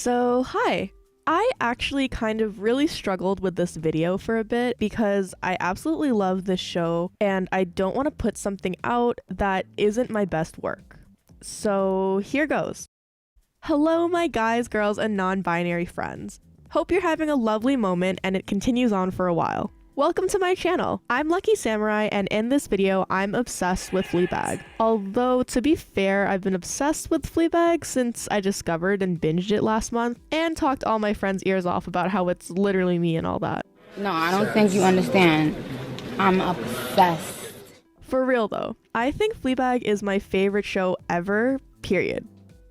So, hi. I actually kind of really struggled with this video for a bit because I absolutely love this show and I don't want to put something out that isn't my best work. So here goes. Hello my guys, girls, and non-binary friends. Hope you're having a lovely moment and it continues on for a while. Welcome to my channel. I'm Lucky Samurai and in this video I'm obsessed with Fleabag. Although to be fair, I've been obsessed with Fleabag since I discovered and binged it last month and talked all my friends' ears off about how it's literally me and all that. No, I don't think you understand. I'm obsessed. For real though, I think Fleabag is my favorite show ever, period.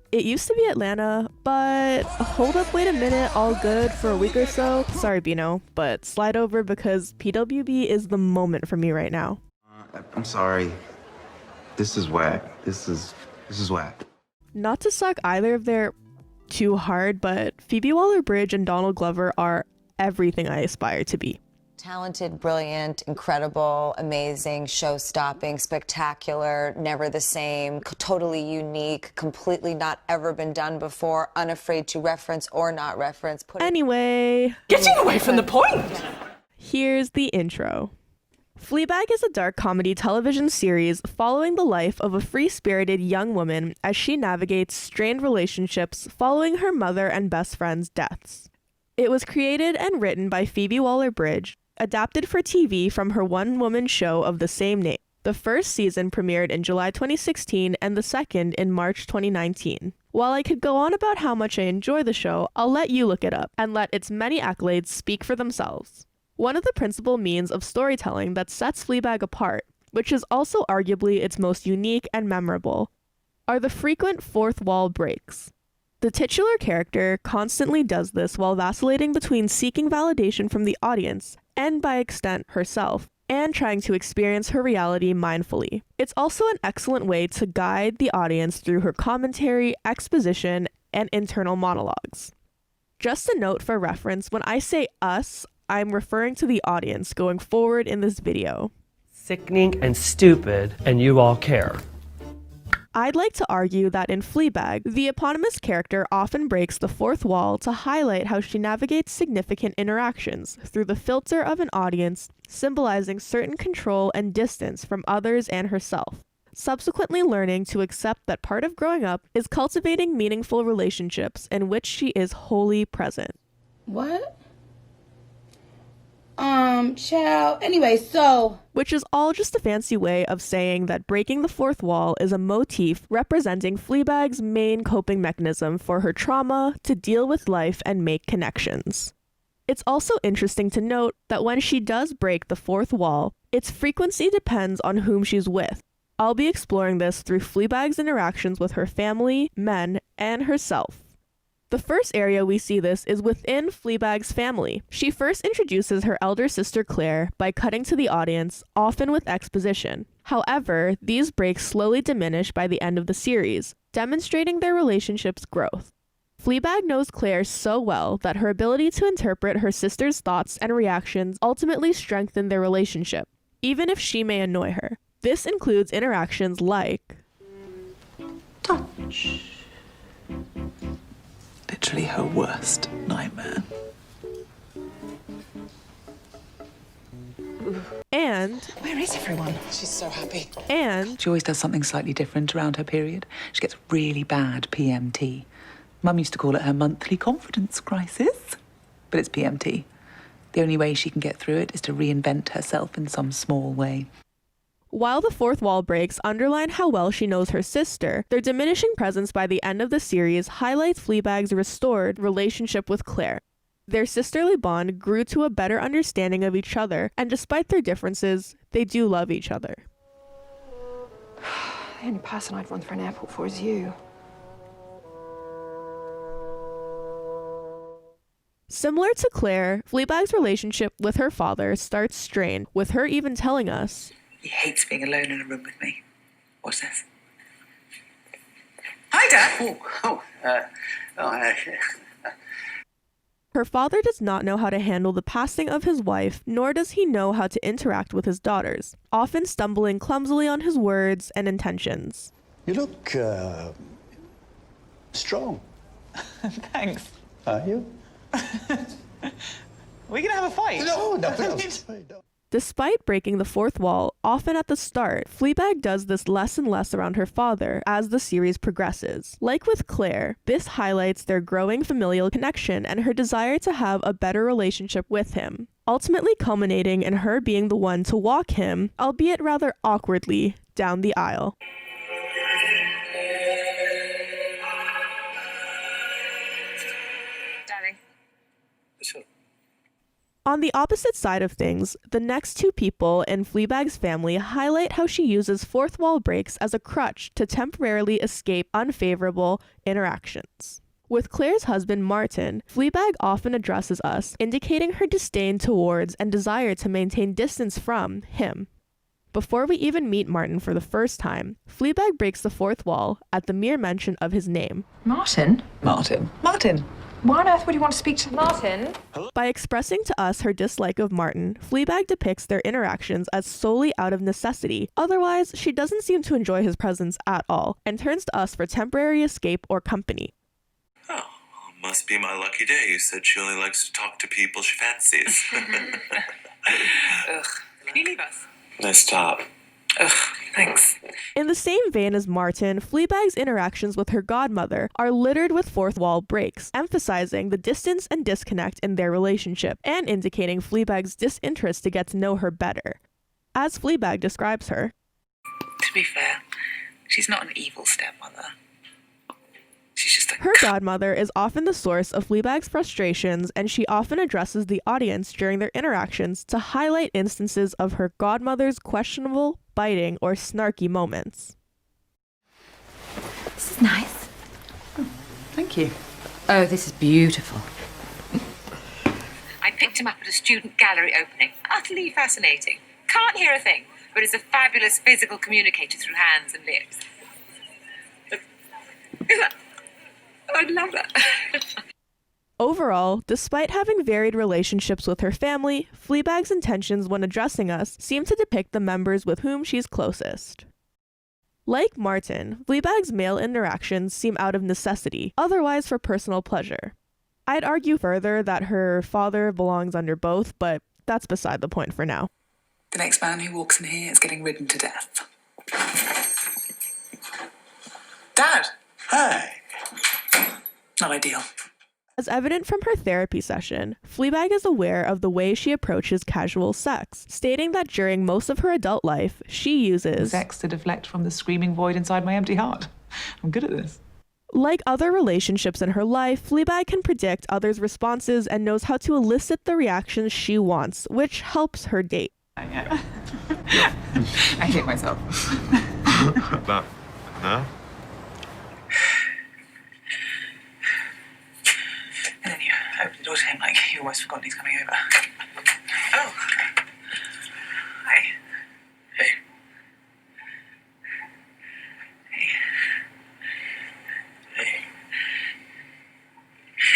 It used to be Atlanta, but hold up, wait a minute, all good for a week or so. Sorry, Bino, but slide over because PWB is the moment for me right now. I'm sorry. This is whack. This is whack. Not to suck either of their too hard, but Phoebe Waller-Bridge and Donald Glover are everything I aspire to be. Talented, brilliant, incredible, amazing, show-stopping, spectacular, never the same, totally unique, completely not ever been done before, unafraid to reference or not reference. Anyway, getting away from the point! Here's the intro. Fleabag is a dark comedy television series following the life of a free-spirited young woman as she navigates strained relationships following her mother and best friend's deaths. It was created and written by Phoebe Waller-Bridge, adapted for TV from her one-woman show of the same name. The first season premiered in July 2016 and the second in March 2019. While I could go on about how much I enjoy the show, I'll let you look it up and let its many accolades speak for themselves. One of the principal means of storytelling that sets Fleabag apart, which is also arguably its most unique and memorable, are the frequent fourth wall breaks. The titular character constantly does this while vacillating between seeking validation from the audience, and by extent herself, and trying to experience her reality mindfully. It's also an excellent way to guide the audience through her commentary, exposition, and internal monologues. Just a note for reference, when I say us, I'm referring to the audience going forward in this video. Sickening and stupid, and you all care. I'd like to argue that in Fleabag, the eponymous character often breaks the fourth wall to highlight how she navigates significant interactions through the filter of an audience, symbolizing certain control and distance from others and herself, subsequently learning to accept that part of growing up is cultivating meaningful relationships in which she is wholly present. What? Child. Anyway, so... Which is all just a fancy way of saying that breaking the fourth wall is a motif representing Fleabag's main coping mechanism for her trauma to deal with life and make connections. It's also interesting to note that when she does break the fourth wall, its frequency depends on whom she's with. I'll be exploring this through Fleabag's interactions with her family, men, and herself. The first area we see this is within Fleabag's family. She first introduces her elder sister Claire by cutting to the audience, often with exposition. However, these breaks slowly diminish by the end of the series, demonstrating their relationship's growth. Fleabag knows Claire so well that her ability to interpret her sister's thoughts and reactions ultimately strengthen their relationship, even if she may annoy her. This includes interactions like touch. Literally her worst nightmare. And where is everyone? She's so happy. And she always does something slightly different around her period. She gets really bad PMT. Mum used to call it her monthly confidence crisis, but it's PMT. The only way she can get through it is to reinvent herself in some small way. While the fourth wall breaks underline how well she knows her sister, their diminishing presence by the end of the series highlights Fleabag's restored relationship with Claire. Their sisterly bond grew to a better understanding of each other, and despite their differences, they do love each other. The only person I'd run through an airport for is you. Similar to Claire, Fleabag's relationship with her father starts strained, with her even telling us, "He hates being alone in a room with me." What's this? Hi, Dad! Her father does not know how to handle the passing of his wife, nor does he know how to interact with his daughters, often stumbling clumsily on his words and intentions. You look strong. Thanks. Are you? We're gonna have a fight. No. Despite breaking the fourth wall, often at the start, Fleabag does this less and less around her father as the series progresses. Like with Claire, this highlights their growing familial connection and her desire to have a better relationship with him, ultimately culminating in her being the one to walk him, albeit rather awkwardly, down the aisle. Darling. On the opposite side of things, the next two people in Fleabag's family highlight how she uses fourth wall breaks as a crutch to temporarily escape unfavorable interactions. With Claire's husband, Martin, Fleabag often addresses us, indicating her disdain towards and desire to maintain distance from him. Before we even meet Martin for the first time, Fleabag breaks the fourth wall at the mere mention of his name. Martin? Martin. Why on earth would you want to speak to Martin? By expressing to us her dislike of Martin, Fleabag depicts their interactions as solely out of necessity. Otherwise, she doesn't seem to enjoy his presence at all, and turns to us for temporary escape or company. Oh, must be my lucky day. You said she only likes to talk to people she fancies. Ugh. Can you leave us? Nice top. Ugh, thanks. In the same vein as Martin, Fleabag's interactions with her godmother are littered with fourth wall breaks, emphasizing the distance and disconnect in their relationship, and indicating Fleabag's disinterest to get to know her better. As Fleabag describes her, To be fair, she's not an evil stepmother. She's just a... her godmother is often the source of Fleabag's frustrations, and she often addresses the audience during their interactions to highlight instances of her godmother's questionable, biting, or snarky moments. This is nice. Thank you. Oh, this is beautiful. I picked him up at a student gallery opening. Utterly fascinating. Can't hear a thing, but is a fabulous physical communicator through hands and lips. I'd love that. Overall, despite having varied relationships with her family, Fleabag's intentions when addressing us seem to depict the members with whom she's closest. Like Martin, Fleabag's male interactions seem out of necessity, otherwise for personal pleasure. I'd argue further that her father belongs under both, but that's beside the point for now. The next man who walks in here is getting ridden to death. Dad! Hi. Not ideal. As evident from her therapy session, Fleabag is aware of the way she approaches casual sex, stating that during most of her adult life, she uses Sex to deflect from the screaming void inside my empty heart. I'm good at this. Like other relationships in her life, Fleabag can predict others' responses and knows how to elicit the reactions she wants, which helps her date. Yeah. I hate myself. But, no? And then you open the door to him like you almost forgot he's coming over. Oh. Hi. Hey. Hey.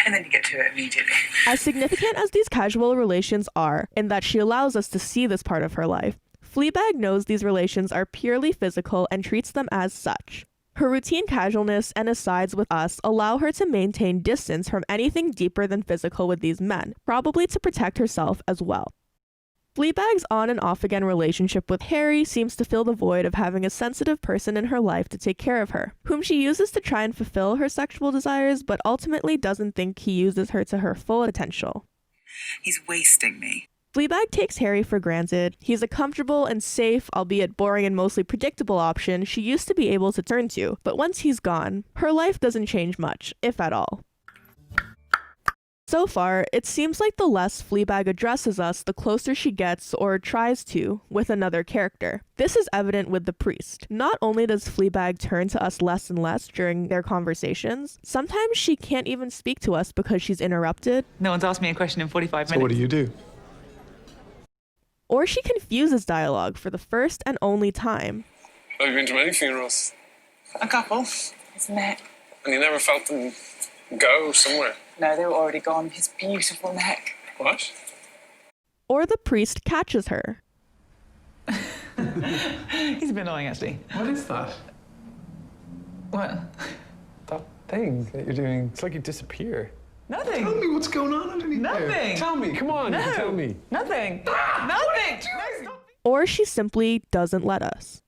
And then you get to it immediately. As significant as these casual relations are, in that she allows us to see this part of her life, Fleabag knows these relations are purely physical and treats them as such. Her routine casualness and asides with us allow her to maintain distance from anything deeper than physical with these men, probably to protect herself as well. Fleabag's on and off again relationship with Harry seems to fill the void of having a sensitive person in her life to take care of her, whom she uses to try and fulfill her sexual desires, but ultimately doesn't think he uses her to her full potential. He's wasting me. Fleabag takes Harry for granted. He's a comfortable and safe, albeit boring and mostly predictable option she used to be able to turn to, but once he's gone, her life doesn't change much, if at all. So far, it seems like the less Fleabag addresses us, the closer she gets, or tries to, with another character. This is evident with the priest. Not only does Fleabag turn to us less and less during their conversations, sometimes she can't even speak to us because she's interrupted. No one's asked me a question in 45 minutes. So what do you do? Or she confuses dialogue for the first and only time. Have you been to many funerals? A couple, isn't it? And you never felt them go somewhere? No, they were already gone. His beautiful neck. What? Or the priest catches her. He's a bit annoying, actually. What is that? What? That thing that you're doing, it's like you disappear. Nothing. Tell me what's going on underneath there. Nothing. Tell me, come on, No. tell me. Nothing. Nothing. Or she simply doesn't let us.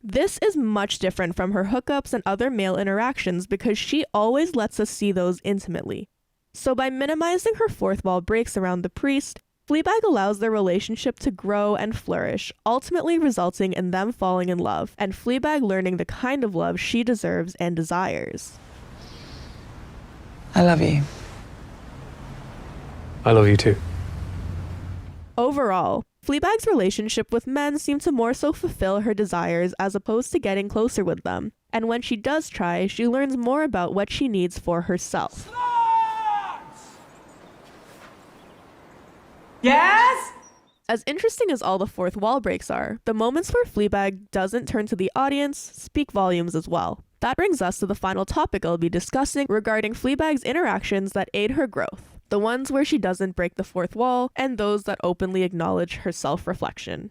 This is much different from her hookups and other male interactions because she always lets us see those intimately. So by minimizing her fourth wall breaks around the priest, Fleabag allows their relationship to grow and flourish, ultimately resulting in them falling in love, and Fleabag learning the kind of love she deserves and desires. I love you. I love you too. Overall, Fleabag's relationship with men seemed to more so fulfill her desires as opposed to getting closer with them, and when she does try, she learns more about what she needs for herself. Yes? As interesting as all the fourth wall breaks are, the moments where Fleabag doesn't turn to the audience speak volumes as well. That brings us to the final topic I'll be discussing regarding Fleabag's interactions that aid her growth. The ones where she doesn't break the fourth wall, and those that openly acknowledge her self-reflection.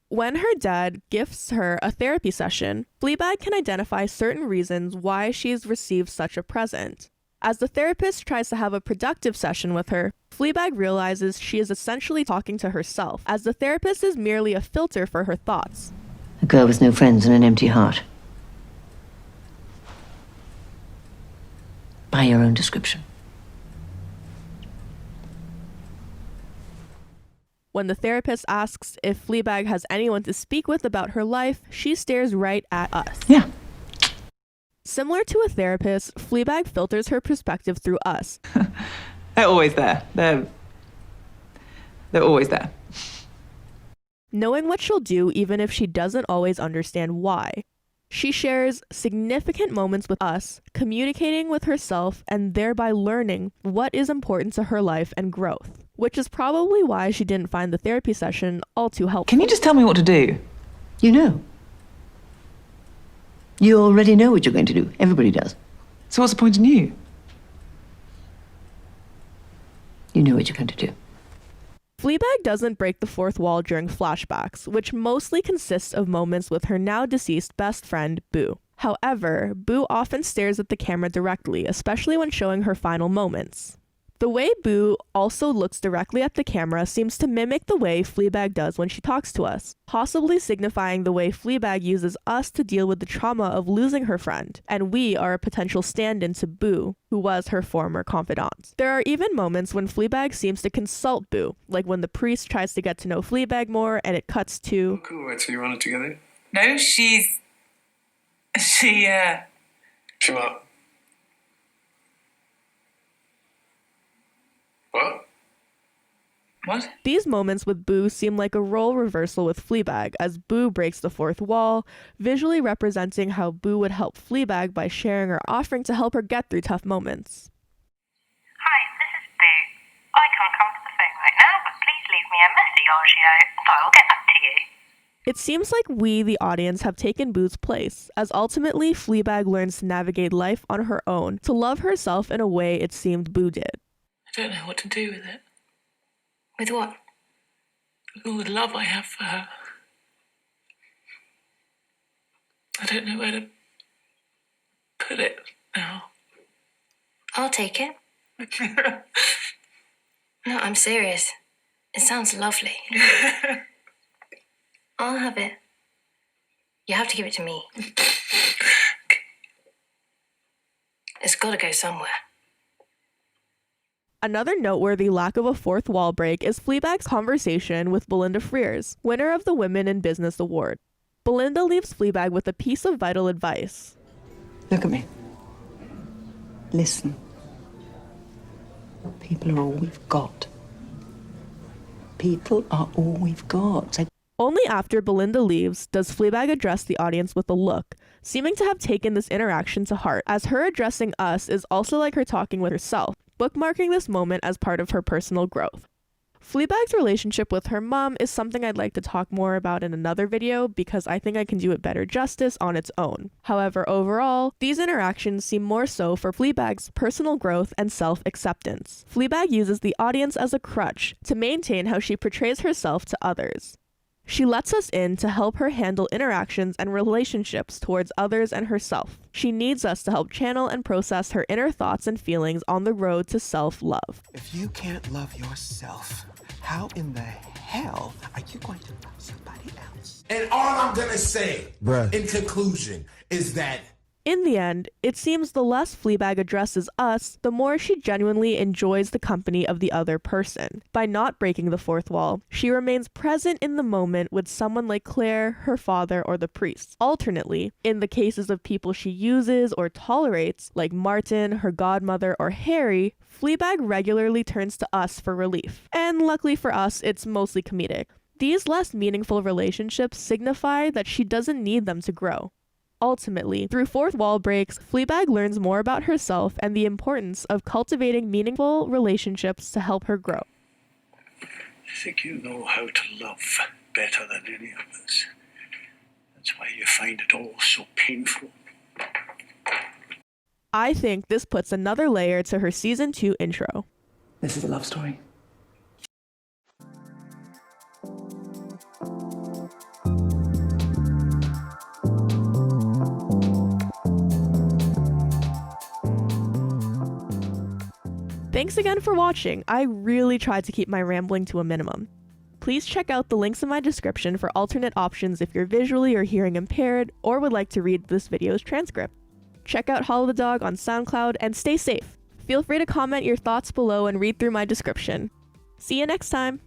When her dad gifts her a therapy session, Fleabag can identify certain reasons why she's received such a present. As the therapist tries to have a productive session with her, Fleabag realizes she is essentially talking to herself, as the therapist is merely a filter for her thoughts. A girl with no friends and an empty heart. By your own description. When the therapist asks if Fleabag has anyone to speak with about her life, she stares right at us. Yeah. Similar to a therapist, Fleabag filters her perspective through us. They're always there. They're always there. Knowing what she'll do even if she doesn't always understand why. She shares significant moments with us, communicating with herself and thereby learning what is important to her life and growth, which is probably why she didn't find the therapy session all too helpful. Can you just tell me what to do? You know. You already know what you're going to do. Everybody does. So what's the point in you? You know what you're going to do. Fleabag doesn't break the fourth wall during flashbacks, which mostly consists of moments with her now deceased best friend, Boo. However, Boo often stares at the camera directly, especially when showing her final moments. The way Boo also looks directly at the camera seems to mimic the way Fleabag does when she talks to us, possibly signifying the way Fleabag uses us to deal with the trauma of losing her friend, and we are a potential stand-in to Boo, who was her former confidant. There are even moments when Fleabag seems to consult Boo, like when the priest tries to get to know Fleabag more and it cuts to... Oh, cool, wait, so you're on it together? No, She, Come on. What? What? These moments with Boo seem like a role reversal with Fleabag, as Boo breaks the fourth wall, visually representing how Boo would help Fleabag by sharing or offering to help her get through tough moments. Hi, this is Boo. I can't come to the phone right now, but please leave me a message, Argio, so I will get back to you. It seems like we, the audience, have taken Boo's place, as ultimately Fleabag learns to navigate life on her own, to love herself in a way it seemed Boo did. I don't know what to do with it. With what? With all the love I have for her. I don't know where to put it now. I'll take it. No, I'm serious. It sounds lovely. I'll have it. You have to give it to me. It's got to go somewhere. Another noteworthy lack of a fourth wall break is Fleabag's conversation with Belinda Frears, winner of the Women in Business Award. Belinda leaves Fleabag with a piece of vital advice. Look at me. Listen. People are all we've got. People are all we've got. Only after Belinda leaves does Fleabag address the audience with a look, seeming to have taken this interaction to heart, as her addressing us is also like her talking with herself, bookmarking this moment as part of her personal growth. Fleabag's relationship with her mom is something I'd like to talk more about in another video because I think I can do it better justice on its own. However, overall, these interactions seem more so for Fleabag's personal growth and self-acceptance. Fleabag uses the audience as a crutch to maintain how she portrays herself to others. She lets us in to help her handle interactions and relationships towards others and herself. She needs us to help channel and process her inner thoughts and feelings on the road to self-love. If you can't love yourself, how in the hell are you going to love somebody else? And all I'm gonna say, in conclusion, is that in the end, it seems the less Fleabag addresses us, the more she genuinely enjoys the company of the other person. By not breaking the fourth wall, she remains present in the moment with someone like Claire, her father, or the priest. Alternately, in the cases of people she uses or tolerates, like Martin, her godmother, or Harry, Fleabag regularly turns to us for relief. And luckily for us, it's mostly comedic. These less meaningful relationships signify that she doesn't need them to grow. Ultimately, through fourth wall breaks, Fleabag learns more about herself and the importance of cultivating meaningful relationships to help her grow. I think you know how to love better than any of us. That's why you find it all so painful. I think this puts another layer to her season 2 intro. This is a love story. Thanks again for watching. I really tried to keep my rambling to a minimum. Please check out the links in my description for alternate options if you're visually or hearing impaired or would like to read this video's transcript. Check out Hollow the Dog on SoundCloud and stay safe. Feel free to comment your thoughts below and read through my description. See you next time!